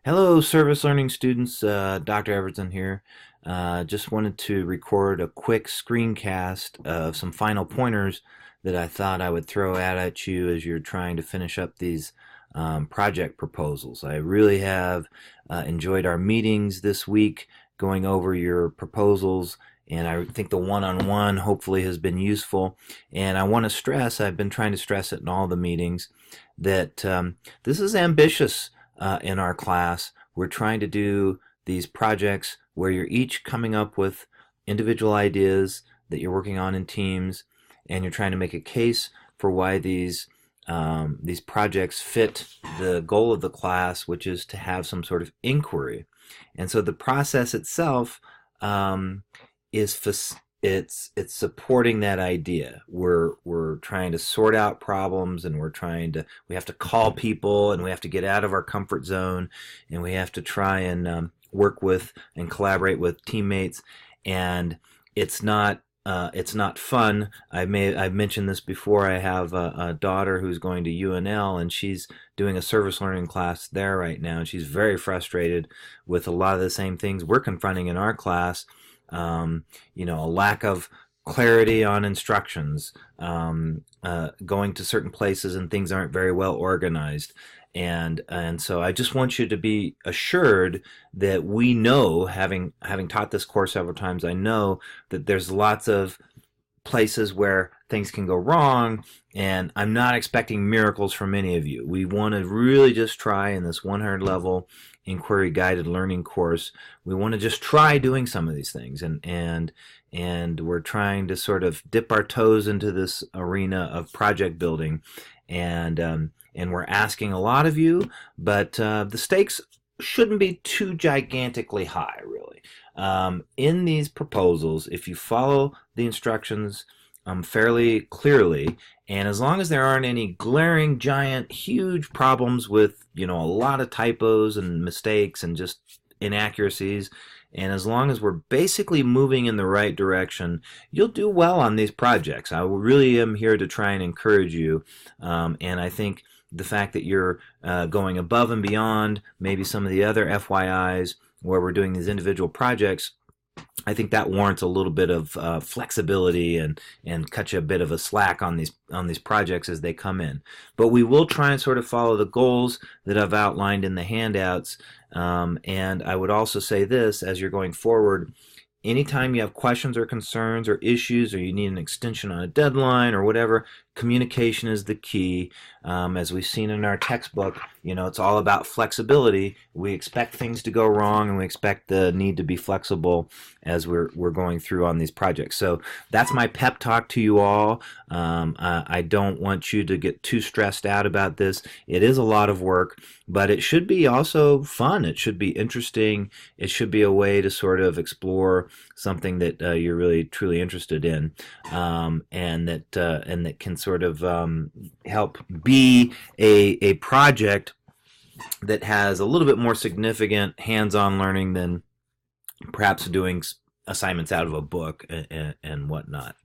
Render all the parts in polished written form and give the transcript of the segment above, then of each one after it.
Hello, service learning students. Dr. Everton here. Just wanted to record a quick screencast of some final pointers that I thought I would throw out at you as you're trying to finish up these project proposals. I really have enjoyed our meetings this week going over your proposals, and I think the one-on-one hopefully has been useful. And I want to stress, I've been trying to stress it in all the meetings, that this is ambitious in our class. We're trying to do these projects where you're each coming up with individual ideas that you're working on in teams, and you're trying to make a case for why these projects fit the goal of the class, which is to have some sort of inquiry. And so the process itself is it's supporting that idea. We're trying to sort out problems, and we have to call people, and we have to get out of our comfort zone, and we have to try and work with and collaborate with teammates. And it's not fun. I've mentioned this before. I have a daughter who's going to UNL, and she's doing a service learning class there right now, and she's very frustrated with a lot of the same things we're confronting in our class. A lack of clarity on instructions, going to certain places and things aren't very well organized. And so I just want you to be assured that we know, having taught this course several times, I know that there's lots of places where things can go wrong, and I'm not expecting miracles from any of you. We want to really just try in this 100 level inquiry guided learning course. We want to just try doing some of these things, and we're trying to sort of dip our toes into this arena of project building, and we're asking a lot of you, but the stakes shouldn't be too gigantically high, really. In these proposals, if you follow the instructions fairly clearly, and as long as there aren't any glaring, giant, huge problems with, a lot of typos and mistakes and just inaccuracies, and as long as we're basically moving in the right direction, you'll do well on these projects. I really am here to try and encourage you, and I think the fact that you're going above and beyond maybe some of the other FYIs where we're doing these individual projects, I think that warrants a little bit of flexibility and cut you a bit of a slack on these projects as they come in. But we will try and sort of follow the goals that I've outlined in the handouts. And I would also say this, as you're going forward, anytime you have questions or concerns or issues, or you need an extension on a deadline or whatever, communication is the key. As we've seen in our textbook, it's all about flexibility. We expect things to go wrong, and we expect the need to be flexible as we're going through on these projects. So that's my pep talk to you all. I don't want you to get too stressed out about this. It is a lot of work, but it should be also fun. It should be interesting. It should be a way to sort of explore something that you're really truly interested in, and that can sort of help be a project that has a little bit more significant hands-on learning than perhaps doing assignments out of a book and whatnot.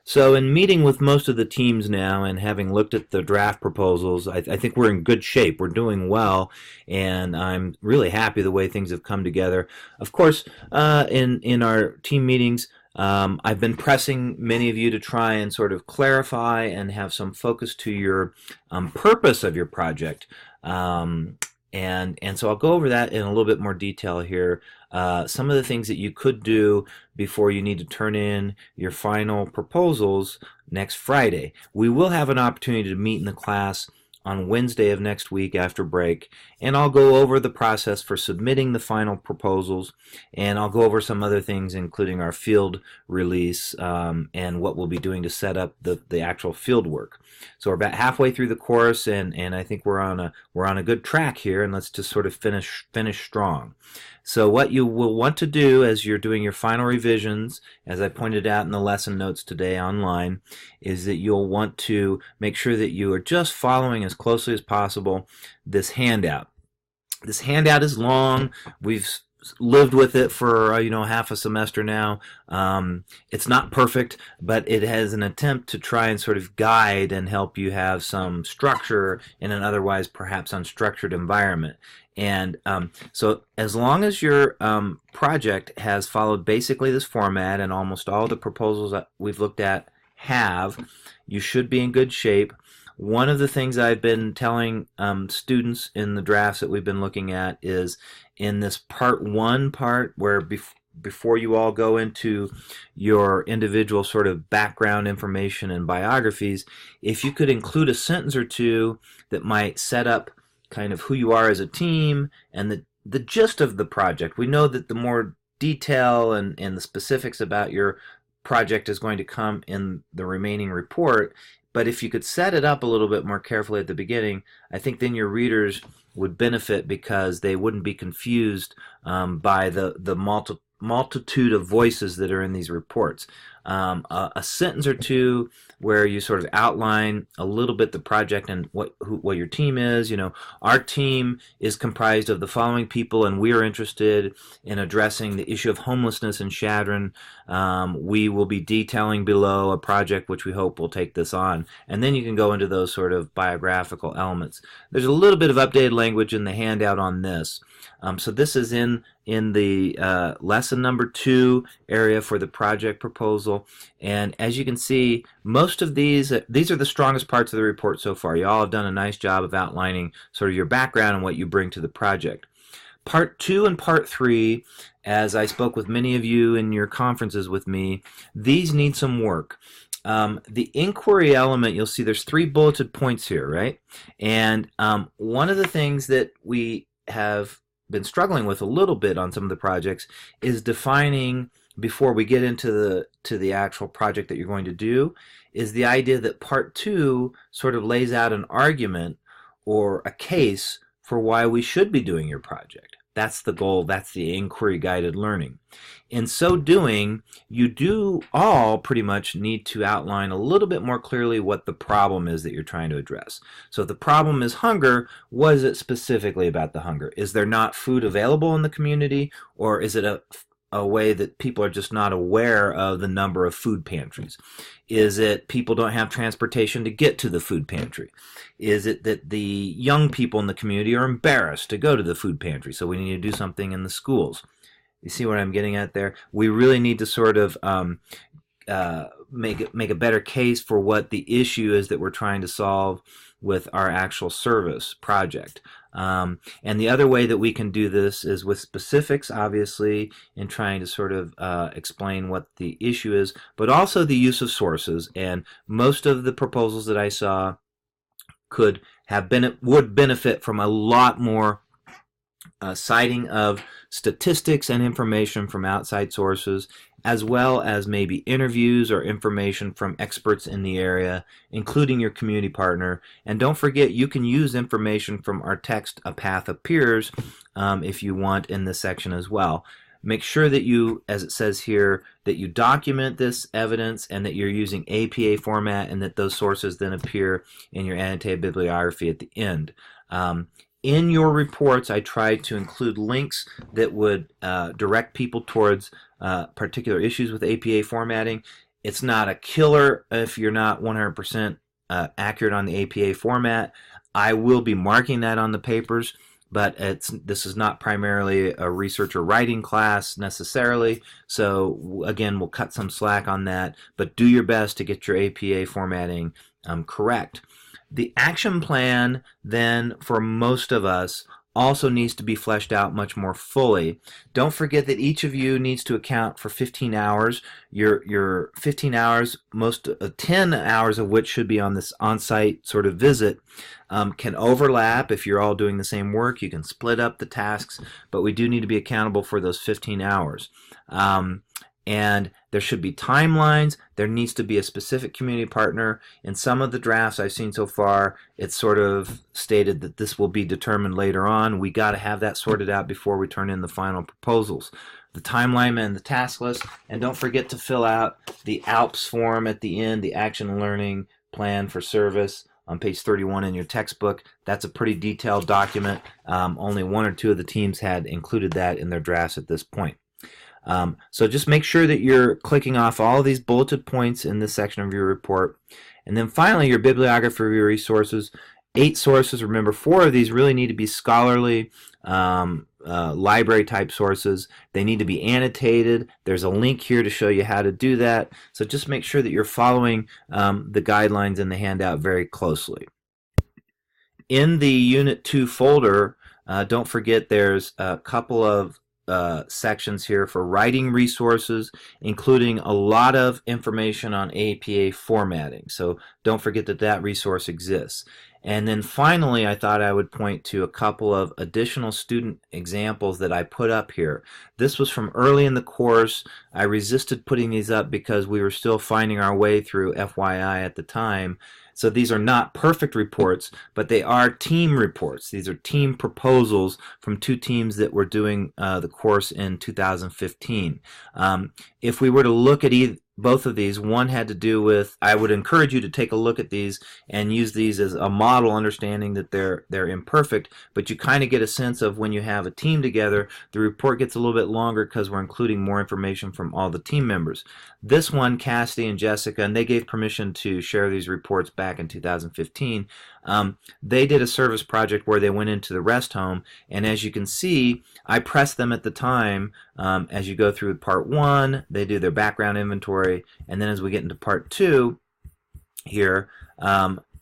So in meeting with most of the teams now and having looked at the draft proposals, I think we're in good shape. We're doing well, and I'm really happy the way things have come together. Of course, in our team meetings, I've been pressing many of you to try and sort of clarify and have some focus to your purpose of your project. And so I'll go over that in a little bit more detail here. Some of the things that you could do before you need to turn in your final proposals next Friday. We will have an opportunity to meet in the class on Wednesday of next week after break, and I'll go over the process for submitting the final proposals, and I'll go over some other things, including our field release and what we'll be doing to set up the actual field work. So we're about halfway through the course, and I think we're on a good track here, and let's just sort of finish strong. So what you will want to do as you're doing your final revisions, as I pointed out in the lesson notes today online, is that you'll want to make sure that you are just following as closely as possible this handout. This handout is long. We've lived with it for half a semester now. It's not perfect, but it has an attempt to try and sort of guide and help you have some structure in an otherwise perhaps unstructured environment. And so as long as your project has followed basically this format, and almost all the proposals that we've looked at have, you should be in good shape. One of the things I've been telling students in the drafts that we've been looking at is in this part one where before you all go into your individual sort of background information and biographies, if you could include a sentence or two that might set up kind of who you are as a team and the gist of the project. We know that the more detail and the specifics about your project is going to come in the remaining report, but if you could set it up a little bit more carefully at the beginning, I think then your readers would benefit because they wouldn't be confused by the multitude of voices that are in these reports. A sentence or two where you sort of outline a little bit the project and what your team is. Our team is comprised of the following people, and we are interested in addressing the issue of homelessness in Chadron. We will be detailing below a project which we hope will take this on, and then you can go into those sort of biographical elements. There's a little bit of updated language in the handout on this. So this is in the lesson number 2 area for the project proposal. And as you can see, most of these are the strongest parts of the report so far. You all have done a nice job of outlining sort of your background and what you bring to the project. Part 2 and Part 3, as I spoke with many of you in your conferences with me, these need some work. The inquiry element, you'll see there's 3 bulleted points here, right? And one of the things that we have been struggling with a little bit on some of the projects is defining, before we get into the actual project that you're going to do, is the idea that Part 2 sort of lays out an argument or a case for why we should be doing your project. That's the goal. That's the inquiry-guided learning. In so doing, you do all pretty much need to outline a little bit more clearly what the problem is that you're trying to address. So if the problem is hunger, what is it specifically about the hunger? Is there not food available in the community, or is it a way that people are just not aware of the number of food pantries? Is it people don't have transportation to get to the food pantry? Is it that the young people in the community are embarrassed to go to the food pantry, so we need to do something in the schools? You see what I'm getting at there? We really need to sort of make a better case for what the issue is that we're trying to solve with our actual service project. And the other way that we can do this is with specifics, obviously, in trying to sort of explain what the issue is, but also the use of sources. And most of the proposals that I saw would benefit from a lot more citing of statistics and information from outside sources, as well as maybe interviews or information from experts in the area, including your community partner. And don't forget, you can use information from our text, A Path Appears, if you want, in this section as well. Make sure that you, as it says here, that you document this evidence and that you're using APA format, and that those sources then appear in your annotated bibliography at the end. In your reports, I tried to include links that would direct people towards particular issues with APA formatting. It's not a killer if you're not 100% accurate on the APA format. I will be marking that on the papers, but this is not primarily a research or writing class necessarily. So again, we'll cut some slack on that, but do your best to get your APA formatting correct. The action plan, then, for most of us, also needs to be fleshed out much more fully. Don't forget that each of you needs to account for 15 hours. Your 15 hours, 10 hours of which should be on this on-site sort of visit, can overlap. If you're all doing the same work, you can split up the tasks, but we do need to be accountable for those 15 hours. And there should be timelines. There needs to be a specific community partner. In some of the drafts I've seen so far, it's sort of stated that this will be determined later on. We got to have that sorted out before we turn in the final proposals. The timeline and the task list. And don't forget to fill out the ALPS form at the end, the Action Learning Plan for Service. on page 31 in your textbook. That's a pretty detailed document. Only one or two of the teams had included that in their drafts at this point. So just make sure that you're clicking off all of these bulleted points in this section of your report. And then finally, your bibliography of your resources. 8 sources. Remember, 4 of these really need to be scholarly, library type sources. They need to be annotated. There's a link here to show you how to do that. So just make sure that you're following the guidelines in the handout very closely. In the Unit 2 folder, don't forget there's a couple of sections here for writing resources, including a lot of information on APA formatting. So don't forget that that resource exists. And then finally, I thought I would point to a couple of additional student examples that I put up here. This was from early in the course. I resisted putting these up because we were still finding our way through FYI at the time. So these are not perfect reports, but they are team reports. These are team proposals from 2 teams that were doing the course in 2015. If we were to look at both of these, one had to do with, I would encourage you to take a look at these and use these as a model, understanding that they're imperfect, but you kind of get a sense of when you have a team together, the report gets a little bit longer because we're including more information from all the team members. This one, Cassidy and Jessica, and they gave permission to share these reports back in 2015. They did a service project where they went into the rest home, and as you can see, I pressed them at the time. As you go through part 1, they do their background inventory, and then as we get into part 2 here,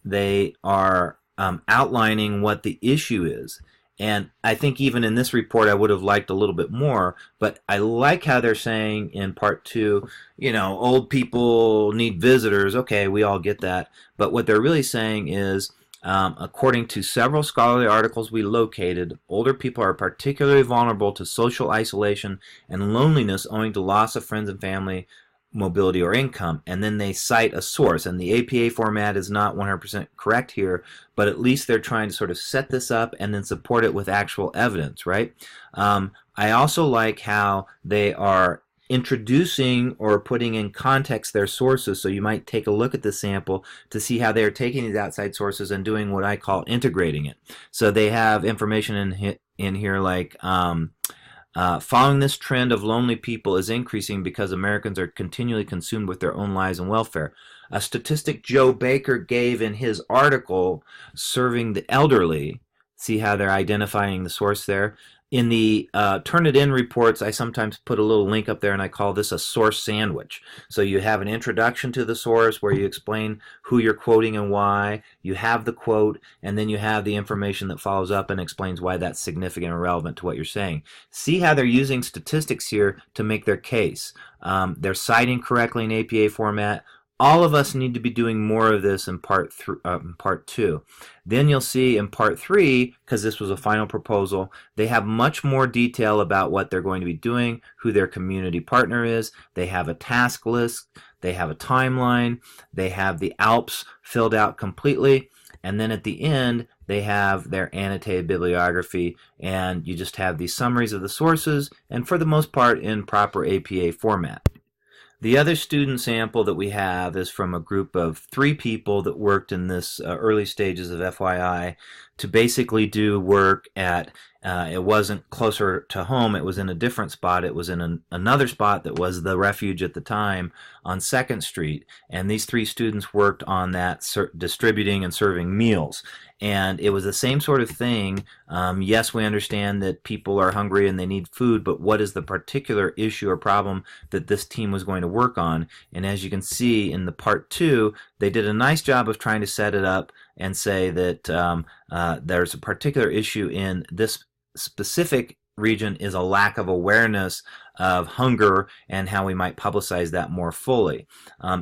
they are outlining what the issue is. And I think even in this report I would have liked a little bit more, but I like how they're saying in part 2, you know, old people need visitors. Okay, we all get that. But what they're really saying is, according to several scholarly articles we located, older people are particularly vulnerable to social isolation and loneliness owing to loss of friends and family, mobility, or income. And then they cite a source, and the APA format is not 100% correct here, but at least they're trying to sort of set this up and then support it with actual evidence, right? I also like how they are introducing or putting in context their sources. So you might take a look at the sample to see how they're taking these outside sources and doing what I call integrating it. So they have information in here like following this trend of lonely people is increasing because Americans are continually consumed with their own lives and welfare. A statistic Joe Baker gave in his article, Serving the Elderly, see how they're identifying the source there. In the Turnitin reports, I sometimes put a little link up there, and I call this a source sandwich. So you have an introduction to the source where you explain who you're quoting and why. You have the quote, and then you have the information that follows up and explains why that's significant and relevant to what you're saying. See how they're using statistics here to make their case. They're citing correctly in APA format. All of us need to be doing more of this in part 2. Then you'll see in part 3, because this was a final proposal, they have much more detail about what they're going to be doing, who their community partner is. They have a task list. They have a timeline. They have the ALPS filled out completely. And then at the end, they have their annotated bibliography, and you just have these summaries of the sources, and for the most part in proper APA format. The other student sample that we have is from a group of 3 people that worked in this early stages of FYI to basically do work at, it wasn't closer to home, it was in a different spot. It was in another spot that was the refuge at the time on 2nd Street. And these 3 students worked on that, distributing and serving meals. And it was the same sort of thing. Yes, we understand that people are hungry and they need food, but what is the particular issue or problem that this team was going to work on? And as you can see in the part 2, they did a nice job of trying to set it up and say that there's a particular issue in this specific region is a lack of awareness of hunger and how we might publicize that more fully.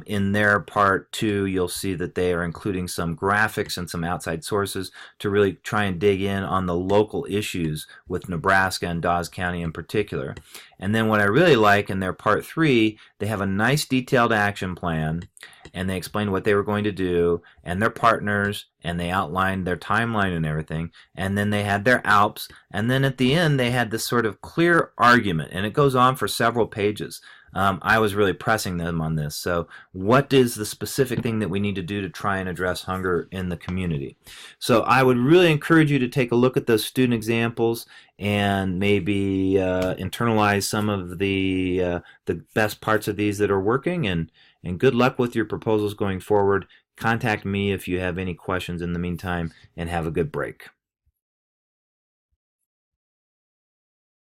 In their part 2, you'll see that they are including some graphics and some outside sources to really try and dig in on the local issues with Nebraska and Dawes County in particular. And then what I really like in their part 3, they have a nice detailed action plan, and they explained what they were going to do and their partners, and they outlined their timeline and everything, and then they had their ALPS, and then at the end they had this sort of clear argument, and it goes on for several pages. I was really pressing them on this. So, what is the specific thing that we need to do to try and address hunger in the community? So, I would really encourage you to take a look at those student examples and maybe internalize some of the best parts of these that are working. And good luck with your proposals going forward. Contact me if you have any questions in the meantime, and have a good break.